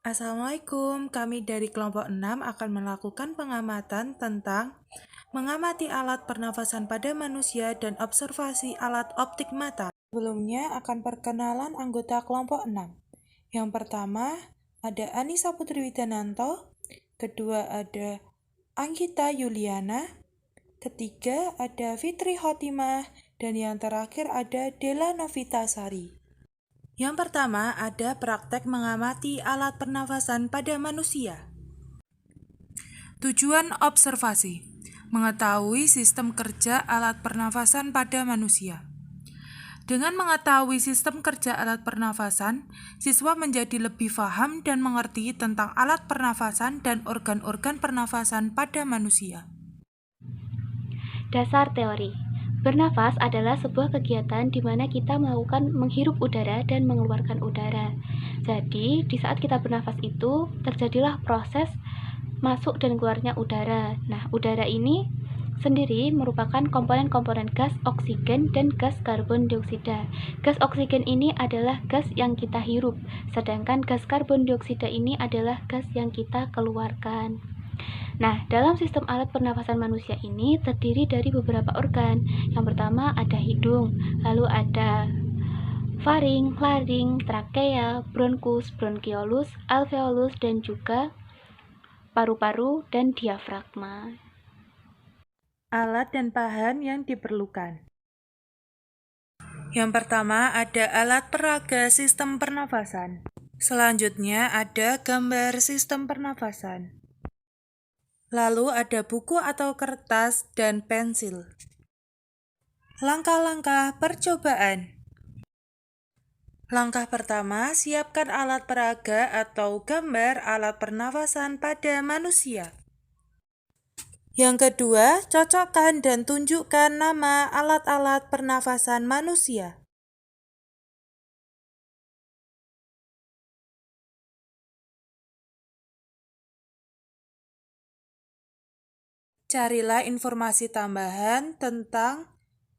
Assalamualaikum, kami dari kelompok 6 akan melakukan pengamatan tentang mengamati alat pernafasan pada manusia dan observasi alat optik mata. Sebelumnya akan perkenalan anggota kelompok 6. Yang pertama ada Anissa Putri Widananto, kedua ada Anggita Yuliana, ketiga ada Fitri Khotimah, dan yang terakhir ada Della Novitasari. Yang pertama ada praktek mengamati alat pernafasan pada manusia. Tujuan observasi: mengetahui sistem kerja alat pernafasan pada manusia. Dengan mengetahui sistem kerja alat pernafasan, siswa menjadi lebih paham dan mengerti tentang alat pernafasan dan organ-organ pernafasan pada manusia. Dasar teori. Bernafas adalah sebuah kegiatan di mana kita melakukan menghirup udara dan mengeluarkan udara. Jadi, di saat kita bernafas itu, terjadilah proses masuk dan keluarnya udara. Nah, udara ini sendiri merupakan komponen-komponen gas oksigen dan gas karbon dioksida. Gas oksigen ini adalah gas yang kita hirup, sedangkan gas karbon dioksida ini adalah gas yang kita keluarkan. Nah, dalam sistem alat pernafasan manusia ini terdiri dari beberapa organ. Yang pertama ada hidung, lalu ada faring, laring, trakea, bronkus, bronkiolus, alveolus, dan juga paru-paru dan diafragma. Alat dan bahan yang diperlukan. Yang pertama ada alat peraga sistem pernafasan. Selanjutnya ada gambar sistem pernafasan. Lalu ada buku atau kertas dan pensil. Langkah-langkah percobaan. Langkah pertama, siapkan alat peraga atau gambar alat pernafasan pada manusia. Yang kedua, cocokkan dan tunjukkan nama alat-alat pernafasan manusia. Carilah informasi tambahan tentang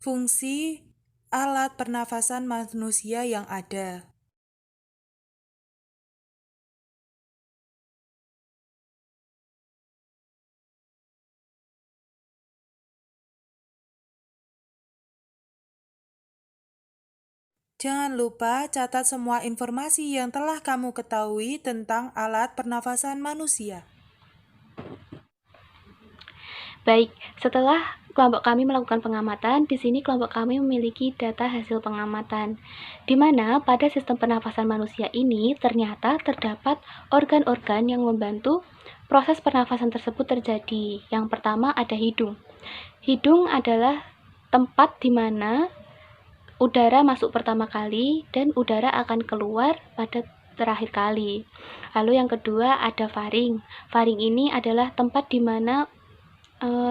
fungsi alat pernafasan manusia yang ada. Jangan lupa catat semua informasi yang telah kamu ketahui tentang alat pernafasan manusia. Baik, setelah kelompok kami melakukan pengamatan, di sini kelompok kami memiliki data hasil pengamatan, di mana pada sistem pernafasan manusia ini ternyata terdapat organ-organ yang membantu proses pernafasan tersebut terjadi. Yang pertama ada hidung. Hidung adalah tempat di mana udara masuk pertama kali dan udara akan keluar pada terakhir kali. Lalu yang kedua ada faring. Faring ini adalah tempat di mana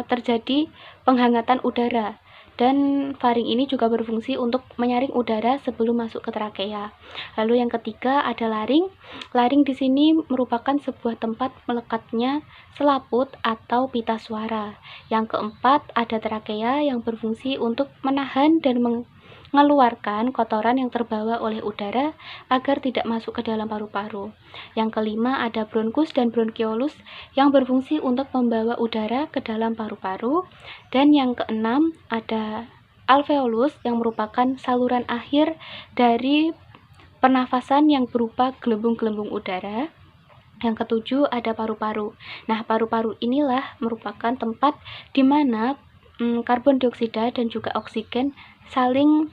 terjadi penghangatan udara, dan faring ini juga berfungsi untuk menyaring udara sebelum masuk ke trakea. Lalu yang ketiga ada laring. Laring di sini merupakan sebuah tempat melekatnya selaput atau pita suara. Yang keempat ada trakea yang berfungsi untuk menahan dan mengeluarkan kotoran yang terbawa oleh udara agar tidak masuk ke dalam paru-paru. Yang kelima ada bronkus dan bronkiolus yang berfungsi untuk membawa udara ke dalam paru-paru. Dan yang keenam ada alveolus yang merupakan saluran akhir dari pernafasan yang berupa gelembung-gelembung udara. Yang ketujuh ada paru-paru. Nah, paru-paru inilah merupakan tempat di mana karbon dioksida dan juga oksigen saling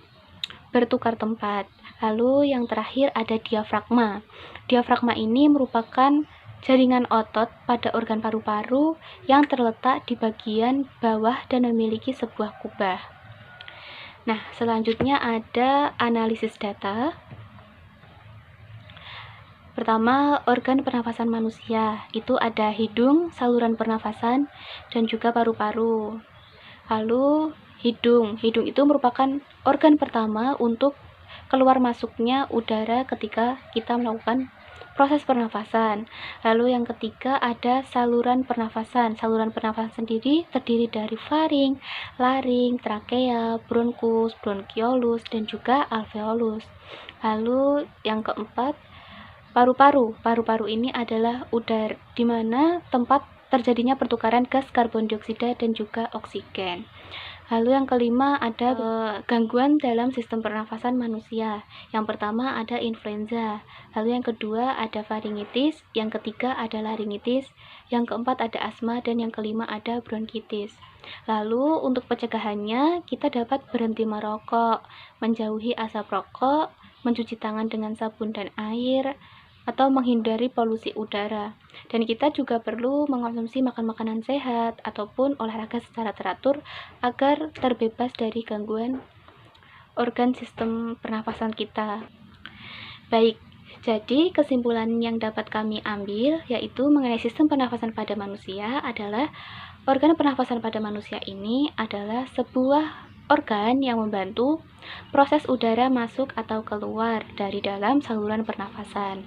bertukar tempat. Lalu yang terakhir ada diafragma. Diafragma ini merupakan jaringan otot pada organ paru-paru yang terletak di bagian bawah dan memiliki sebuah kubah. Nah, selanjutnya ada analisis data. Pertama, organ pernafasan manusia. Itu ada hidung, saluran pernafasan, dan juga paru-paru. Lalu hidung. Hidung itu merupakan organ pertama untuk keluar masuknya udara ketika kita melakukan proses pernafasan. Lalu yang ketiga ada saluran pernafasan. Saluran pernafasan sendiri terdiri dari faring, laring, trakea, bronkus, bronkiolus, dan juga alveolus. Lalu yang keempat Paru-paru. Paru-paru ini adalah udara di mana tempat terjadinya pertukaran gas karbon dioksida dan juga oksigen. Lalu yang kelima ada gangguan dalam sistem pernafasan manusia. Yang pertama ada influenza. Lalu yang kedua ada faringitis, yang ketiga ada laringitis, yang keempat ada asma, dan yang kelima ada bronkitis. Lalu untuk pencegahannya kita dapat berhenti merokok, menjauhi asap rokok, mencuci tangan dengan sabun dan air, atau menghindari polusi udara. Dan kita juga perlu mengonsumsi makan makanan sehat ataupun olahraga secara teratur agar terbebas dari gangguan organ sistem pernafasan kita. Baik, jadi kesimpulan yang dapat kami ambil yaitu mengenai sistem pernafasan pada manusia adalah organ pernafasan pada manusia ini adalah sebuah organ yang membantu proses udara masuk atau keluar dari dalam saluran pernafasan.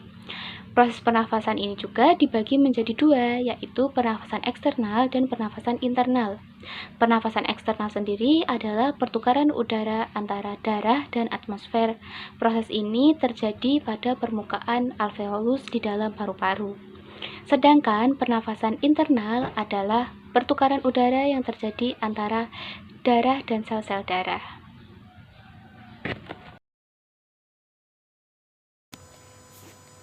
Proses pernafasan ini juga dibagi menjadi dua, yaitu pernafasan eksternal dan pernafasan internal. Pernafasan eksternal sendiri adalah pertukaran udara antara darah dan atmosfer. Proses ini terjadi pada permukaan alveolus di dalam paru-paru. Sedangkan pernafasan internal adalah pertukaran udara yang terjadi antara darah dan sel-sel darah.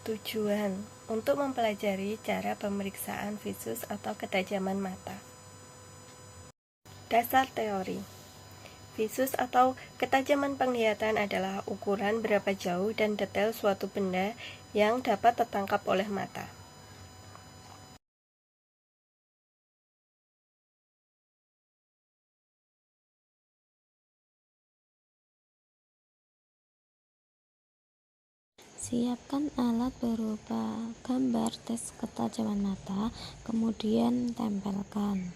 Tujuan untuk mempelajari cara pemeriksaan visus atau ketajaman mata. Dasar teori. Visus atau ketajaman penglihatan adalah ukuran berapa jauh dan detail suatu benda yang dapat tertangkap oleh mata. Siapkan alat berupa gambar tes ketajaman mata, kemudian tempelkan.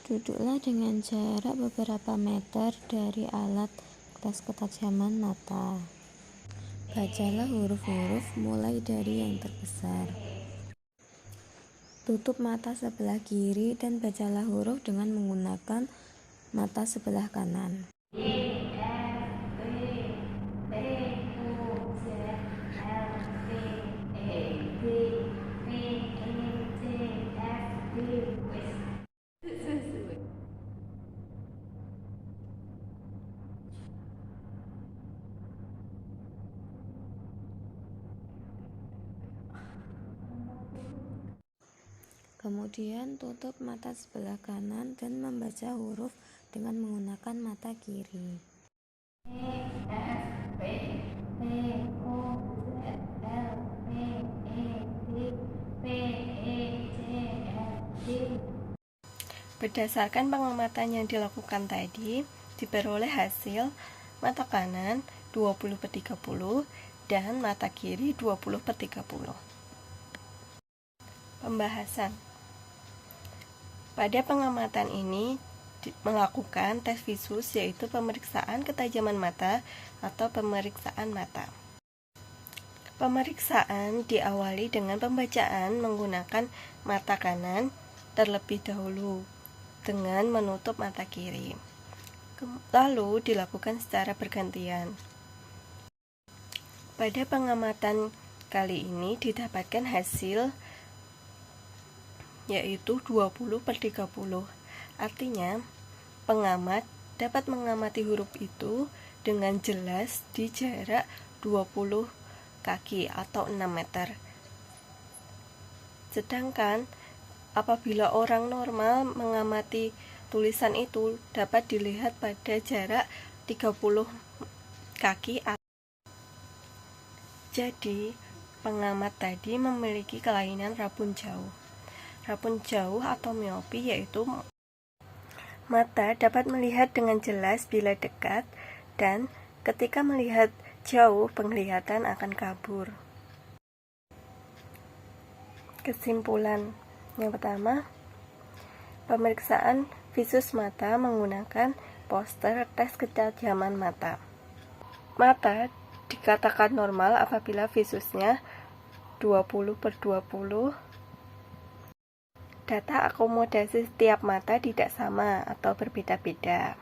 Duduklah dengan jarak beberapa meter dari alat tes ketajaman mata. Bacalah huruf-huruf mulai dari yang terbesar. Tutup mata sebelah kiri dan bacalah huruf dengan menggunakan mata sebelah kanan. Kemudian tutup mata sebelah kanan dan membaca huruf dengan menggunakan mata kiri. Berdasarkan pengamatan yang dilakukan tadi, diperoleh hasil mata kanan 20/30 dan mata kiri 20/30. Pembahasan. Pada pengamatan ini melakukan tes visus, yaitu pemeriksaan ketajaman mata atau pemeriksaan mata. Pemeriksaan diawali dengan pembacaan menggunakan mata kanan terlebih dahulu dengan menutup mata kiri. Lalu dilakukan secara bergantian. Pada pengamatan kali ini didapatkan hasil yaitu 20/30. Artinya, pengamat dapat mengamati huruf itu dengan jelas di jarak 20 kaki atau 6 meter. Sedangkan apabila orang normal mengamati tulisan itu dapat dilihat pada jarak 30 kaki. Jadi, pengamat tadi memiliki kelainan rabun jauh. Rabun jauh atau miopi yaitu mata dapat melihat dengan jelas bila dekat, dan ketika melihat jauh penglihatan akan kabur. Kesimpulan yang pertama, pemeriksaan visus mata menggunakan poster tes ketajaman mata. Mata dikatakan normal apabila visusnya 20/20. Data akomodasi setiap mata tidak sama atau berbeda-beda.